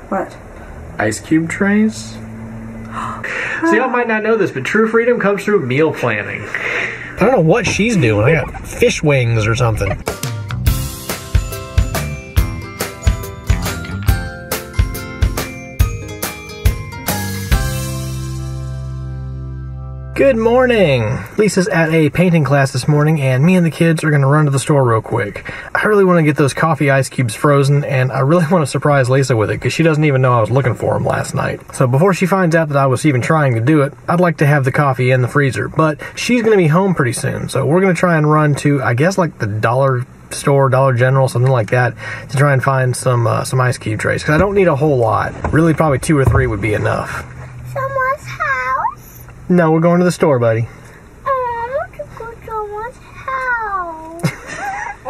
What? Ice cube trays. So y'all might not know this, but true freedom comes through meal planning. I don't know what she's doing. I got fish wings or something. Good morning! Lisa's at a painting class this morning, and me and the kids are going to run to the store real quick. I really want to get those coffee ice cubes frozen, and I really want to surprise Lisa with it, because she doesn't even know I was looking for them last night. So before she finds out that I was even trying to do it, I'd like to have the coffee in the freezer. But she's going to be home pretty soon, so we're going to try and run to, I guess, like the dollar store, Dollar General, something like that, to try and find some ice cube trays, because I don't need a whole lot. Really, probably 2 or 3 would be enough. Someone's house? No, we're going to the store, buddy. I want to go to someone's house.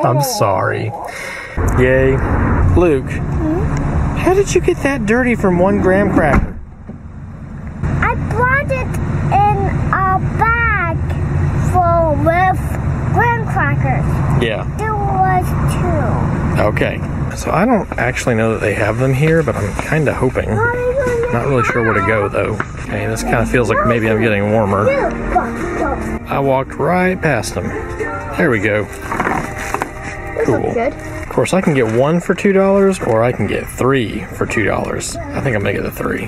I'm sorry. Yay. Luke, how did you get that dirty from 1 graham cracker? I brought it in a bag full with graham crackers. Yeah. There was 2. Okay. So I don't actually know that they have them here, but I'm kind of hoping. Not really sure where to go, though. Okay, this kind of feels like maybe I'm getting warmer. I walked right past them. There we go. Cool. Good. Of course, I can get 1 for $2, or I can get 3 for $2. I think I'm gonna get the 3.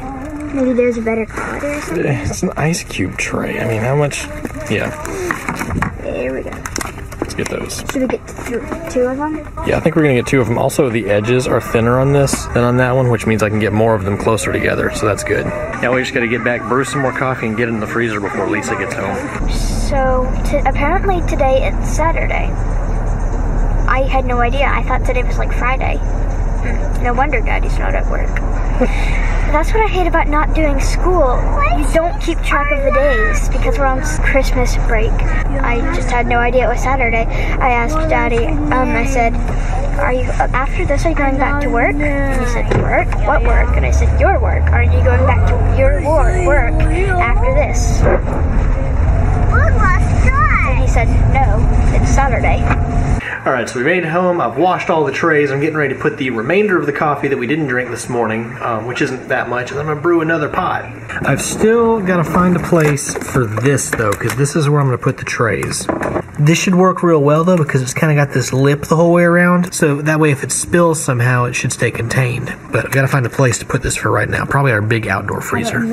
Maybe there's a better color or something. It's an ice cube tray. I mean, how much? Yeah. There we go. Let's get those. Should we get 2 of them? Yeah, I think we're gonna get 2 of them. Also, the edges are thinner on this than on that one, which means I can get more of them closer together, so that's good. Now we just gotta get back, brew some more coffee, and get it in the freezer before Lisa gets home. So, apparently today it's Saturday. I had no idea. I thought today was like Friday. No wonder Daddy's not at work. That's what I hate about not doing school. You don't keep track of the days because we're on Christmas break. I just had no idea it was Saturday. I asked Daddy, I said, are you, after this, are you going back to work? And he said, work? What work? And I said, your work. Are you going back to your work after this? And he said, no, it's Saturday. Alright, so we made it home. I've washed all the trays. I'm getting ready to put the remainder of the coffee that we didn't drink this morning, which isn't that much, and I'm going to brew another pot. I've still got to find a place for this, though, because this is where I'm going to put the trays. This should work real well, though, because it's kind of got this lip the whole way around, so that way if it spills somehow, it should stay contained. But I've got to find a place to put this for right now. Probably our big outdoor freezer.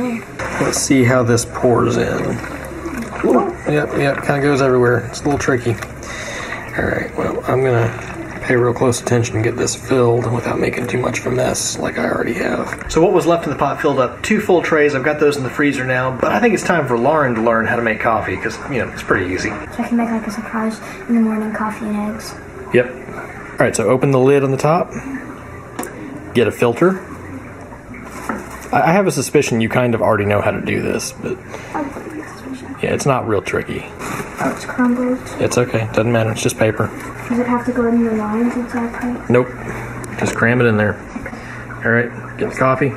Let's see how this pours in. Ooh, yep, kind of goes everywhere. It's a little tricky. Alright, well, I'm gonna pay real close attention and get this filled without making too much of a mess like I already have. So what was left in the pot filled up 2 full trays. I've got those in the freezer now, but I think it's time for Lauren to learn how to make coffee because, you know, it's pretty easy. So I can make like a surprise in the morning, coffee and eggs. Yep. Alright, so open the lid on the top. Get a filter. I have a suspicion you kind of already know how to do this, but yeah, it's not real tricky. Oh, it's crumbled. It's okay. Doesn't matter. It's just paper. Does it have to go in the lines inside pipe? Nope. Just cram it in there. All right. Get the coffee.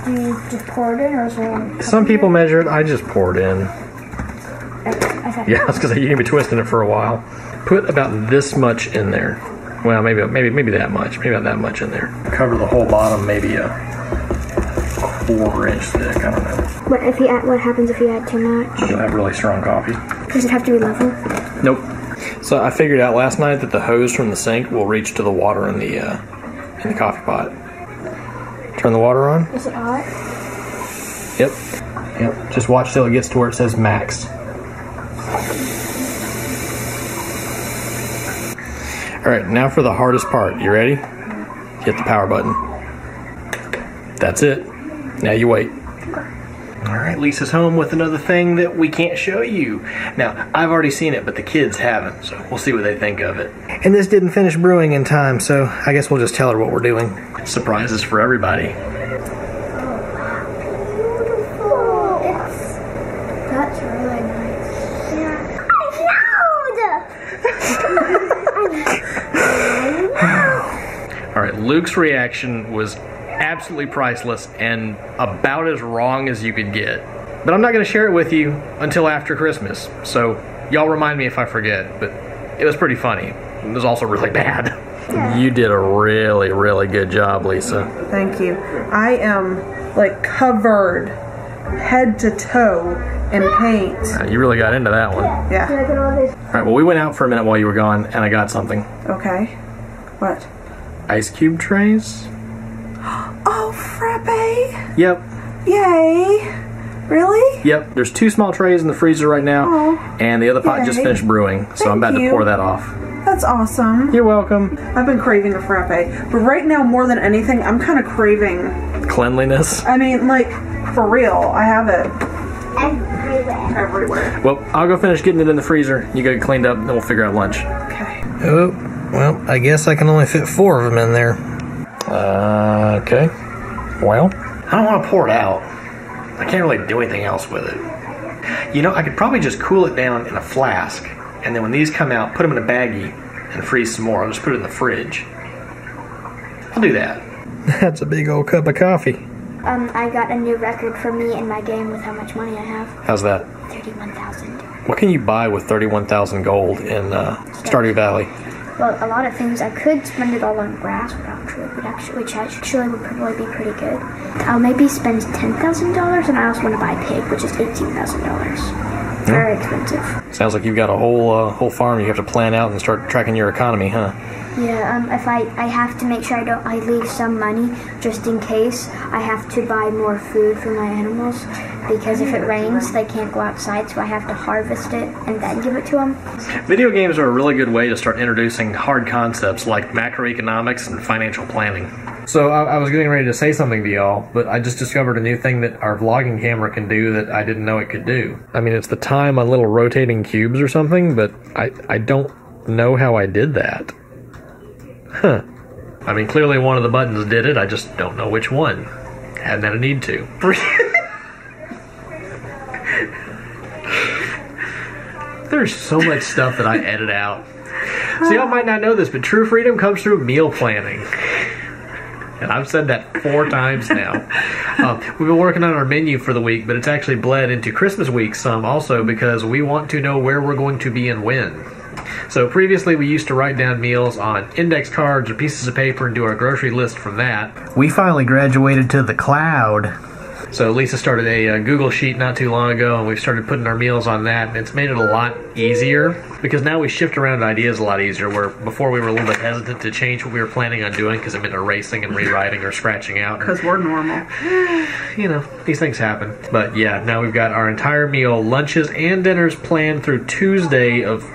Do you just pour it in, or is there? Some people measure it. I just pour it in. Okay. Yeah, that's because you can be twisting it for a while. Put about this much in there. Well, maybe that much. Maybe about that much in there. Cover the whole bottom, maybe a 1/4 inch thick. I don't know. What happens if you add too much? You'll have really strong coffee. Does it have to be level? Nope. So I figured out last night that the hose from the sink will reach to the water in the coffee pot. Turn the water on. Is it hot? Yep. Just watch till it gets to where it says max. All right, now for the hardest part. You ready? Hit the power button. That's it. Now you wait. All right, Lisa's home with another thing that we can't show you. Now, I've already seen it, but the kids haven't, so we'll see what they think of it. And this didn't finish brewing in time, so I guess we'll just tell her what we're doing. Surprises for everybody. That's really nice. Yeah. I know! All right, Luke's reaction was absolutely priceless and about as wrong as you could get. But I'm not going to share it with you until after Christmas, so y'all remind me if I forget, but it was pretty funny. It was also really bad. Yeah. You did a really, really good job, Lisa. Thank you. I am like covered head to toe in paint. You really got into that one. Yeah. All right, well, we went out for a minute while you were gone, and I got something. Okay. What? Ice cube trays? Oh, frappe. Yep. Yay. Really? Yep. There's 2 small trays in the freezer right now, Oh, and the other pot just yay. finished brewing, so I'm about Thank to you. pour that off. That's awesome. You're welcome. I've been craving a frappe, but right now more than anything, I'm kind of craving. Cleanliness? I mean, like, for real, I have it everywhere. Well, I'll go finish getting it in the freezer. You get it cleaned up, and then we'll figure out lunch. Okay. Oh, well, I guess I can only fit 4 of them in there. Okay. Well, I don't want to pour it out. I can't really do anything else with it. You know, I could probably just cool it down in a flask, and then when these come out, put them in a baggie and freeze some more. I'll just put it in the fridge. I'll do that. That's a big old cup of coffee. I got a new record for me in my game with how much money I have. How's that? 31,000. What can you buy with 31,000 gold in Stardew Valley? Well, a lot of things. I could spend it all on grass, which actually would probably be pretty good. I'll maybe spend $10,000, and I also want to buy a pig, which is $18,000. Very expensive. Sounds like you've got a whole farm you have to plan out and start tracking your economy, huh? Yeah, if I have to make sure I leave some money just in case I have to buy more food for my animals, because if it rains they can't go outside, so I have to harvest it and then give it to them. Video games are a really good way to start introducing hard concepts like macroeconomics and financial planning. So I was getting ready to say something to y'all, but I just discovered a new thing that our vlogging camera can do that I didn't know it could do. I mean, it's the time on little rotating cubes or something, but I don't know how I did that. Huh. I mean, clearly one of the buttons did it, I just don't know which one. Hadn't had a need to. There's so much stuff that I edit out. So y'all might not know this, but true freedom comes through meal planning. And I've said that 4 times now. We've been working on our menu for the week, but it's actually bled into Christmas week some also because we want to know where we're going to be and when. So previously we used to write down meals on index cards or pieces of paper and do our grocery list from that. We finally graduated to the cloud. So Lisa started a Google Sheet not too long ago, and we've started putting our meals on that, and it's made it a lot easier because now we shift around ideas a lot easier, where before we were a little bit hesitant to change what we were planning on doing because it meant erasing and rewriting or scratching out. Because we're normal. You know, these things happen. But yeah, now we've got our entire meal, lunches and dinners planned through Tuesday of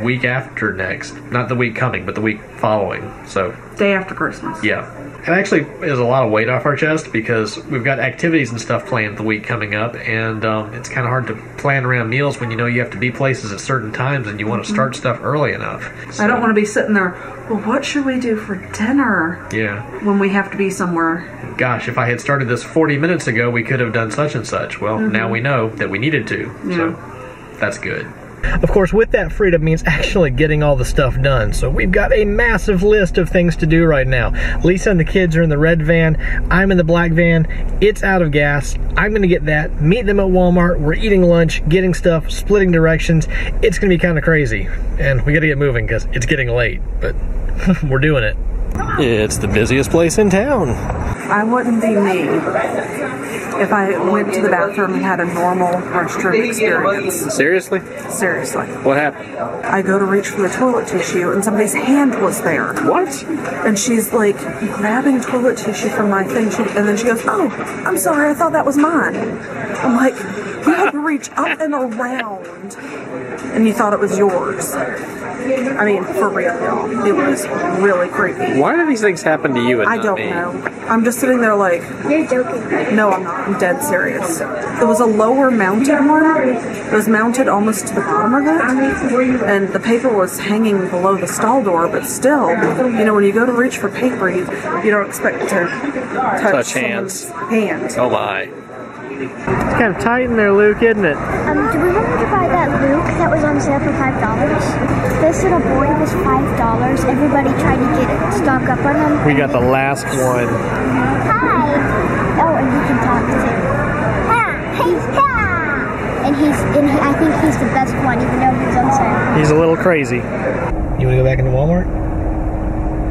week after next. Not the week coming, but the week following. So Day after Christmas. yeah. It actually is a lot of weight off our chest because we've got activities and stuff planned the week coming up, and it's kind of hard to plan around meals when you know you have to be places at certain times and you want to start stuff early enough. So, I don't want to be sitting there, well, what should we do for dinner? Yeah. When we have to be somewhere. Gosh, if I had started this 40 minutes ago, we could have done such and such. Well, now we know that we needed to, so that's good. Of course, with that freedom means actually getting all the stuff done. So we've got a massive list of things to do right now. Lisa and the kids are in the red van. I'm in the black van. It's out of gas. I'm going to get that, meet them at Walmart. We're eating lunch, getting stuff, splitting directions. It's going to be kind of crazy. And we got to get moving because it's getting late, but we're doing it. It's the busiest place in town. I wouldn't be me if I went to the bathroom and had a normal restroom experience. Seriously? Seriously. What happened? I go to reach for the toilet tissue and somebody's hand was there. What? And she's like grabbing toilet tissue from my thing, and then she goes, oh, I'm sorry, I thought that was mine. I'm like, you had to reach up and around and you thought it was yours. I mean, for real, y'all. It was really creepy. Why do these things happen to you and I not don't me? know. I'm just sitting there like... You're joking, right? No, I'm not. I'm dead serious. It was a lower mounted one. It was mounted almost to the bottom of it. And the paper was hanging below the stall door, but still, you know, when you go to reach for paper, you don't expect to touch hands. Hand. Oh my. It's kind of tight in there, Luke, isn't it? Do we want to buy that Luke that was on sale for $5? This little boy was $5. Everybody tried to stock up on him. We got the last one. Hi. Oh, and he can talk too. And I think he's the best one, even though he's on sale. He's a little crazy. You want to go back into Walmart?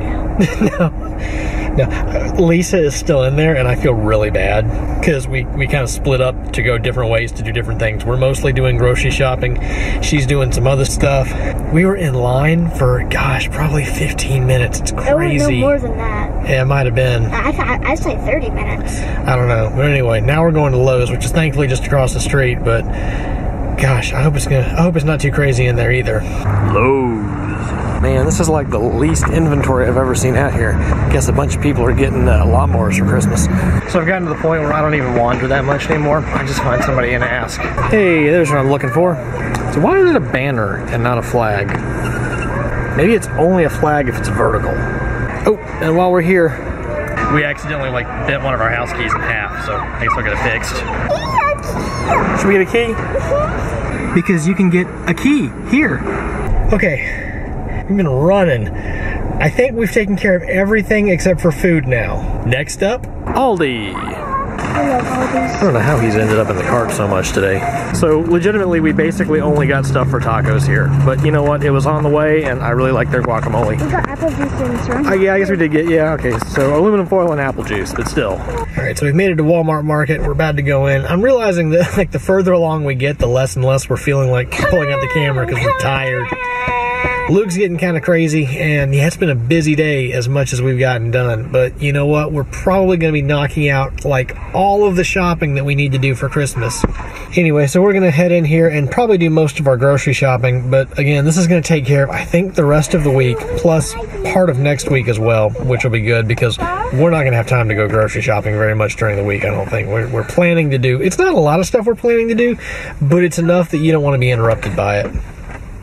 Yeah. No, Lisa is still in there, and I feel really bad because we kind of split up to go different ways to do different things. We're mostly doing grocery shopping. She's doing some other stuff. We were in line for, gosh, probably 15 minutes. It's crazy. No more than that. Yeah, it might have been. I'd say 30 minutes. I don't know. But anyway, now we're going to Lowe's, which is thankfully just across the street, but gosh, I hope it's not too crazy in there either. Lowe's. Man, this is like the least inventory I've ever seen out here. I guess a bunch of people are getting lawnmowers for Christmas. So I've gotten to the point where I don't even wander that much anymore. I just find somebody and ask, hey, there's what I'm looking for. So why is it a banner and not a flag? Maybe it's only a flag if it's vertical. Oh, and while we're here, we accidentally bent one of our house keys in half, so I guess I'll get it fixed. Should we get a key? Because you can get a key here. Okay. We've been running. I think we've taken care of everything except for food now. Next up, Aldi. I love Aldi's. I don't know how he's ended up in the cart so much today. So legitimately, we basically only got stuff for tacos here. But you know what? It was on the way, and I really like their guacamole. We got apple juice and surrounding. Yeah, I guess we did get, okay. So aluminum foil and apple juice, but still. All right, so we've made it to Walmart Market. We're about to go in. I'm realizing that the further along we get, the less and less we're feeling like pulling out the camera because we're tired. Luke's getting kind of crazy, and yeah, it's been a busy day as much as we've gotten done. But you know what? We're probably going to be knocking out all of the shopping that we need to do for Christmas. Anyway, so we're going to head in here and probably do most of our grocery shopping. But again, this is going to take care of, I think, the rest of the week, plus part of next week as well, which will be good because we're not going to have time to go grocery shopping very much during the week, I don't think. We're planning to do, it's not a lot of stuff we're planning to do, but it's enough that you don't want to be interrupted by it.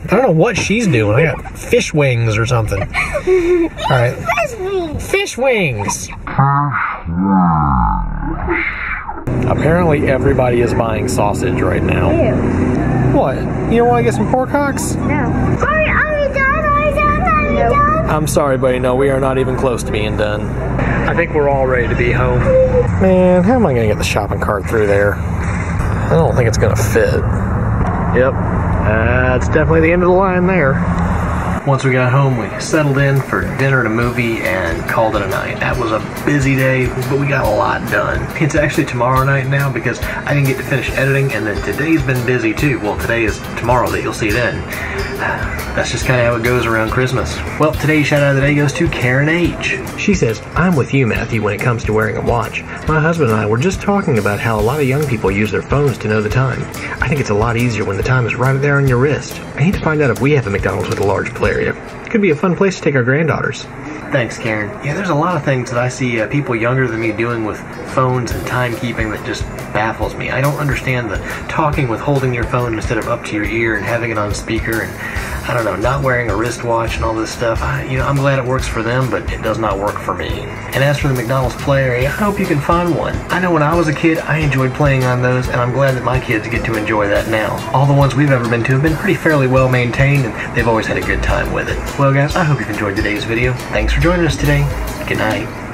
I don't know what she's doing. I got fish wings or something. All right. Fish wings. Fish wings. Apparently everybody is buying sausage right now. Ew. What? You don't want to get some pork hocks? No. Sorry, are we done? Nope. I'm sorry, buddy. No, we are not even close to being done. I think we're all ready to be home. Man, how am I going to get the shopping cart through there? I don't think it's going to fit. Yep. That's definitely the end of the line there. Once we got home, we settled in for dinner and a movie and called it a night. That was a busy day, but we got a lot done. It's actually tomorrow night now because I didn't get to finish editing, and then today's been busy too. Well, today is tomorrow that you'll see then. That's just kind of how it goes around Christmas. Well, today's shout out of the day goes to Karen H. She says, I'm with you, Matthew, when it comes to wearing a watch. My husband and I were just talking about how a lot of young people use their phones to know the time. I think it's a lot easier when the time is right there on your wrist. I need to find out if we have a McDonald's with a large play area. Could be a fun place to take our granddaughters. Thanks, Karen. Yeah, there's a lot of things that I see people younger than me doing with phones and timekeeping that just baffles me. I don't understand the talking with holding your phone instead of up to your ear and having it on speaker, and I don't know, not wearing a wristwatch and all this stuff. I'm glad it works for them, but it does not work for me. And as for the McDonald's play area, I hope you can find one. I know when I was a kid, I enjoyed playing on those, and I'm glad that my kids get to enjoy that now. All the ones we've ever been to have been pretty fairly well maintained, and they've always had a good time with it. Well, guys, I hope you've enjoyed today's video. Thanks for joining us today. Good night.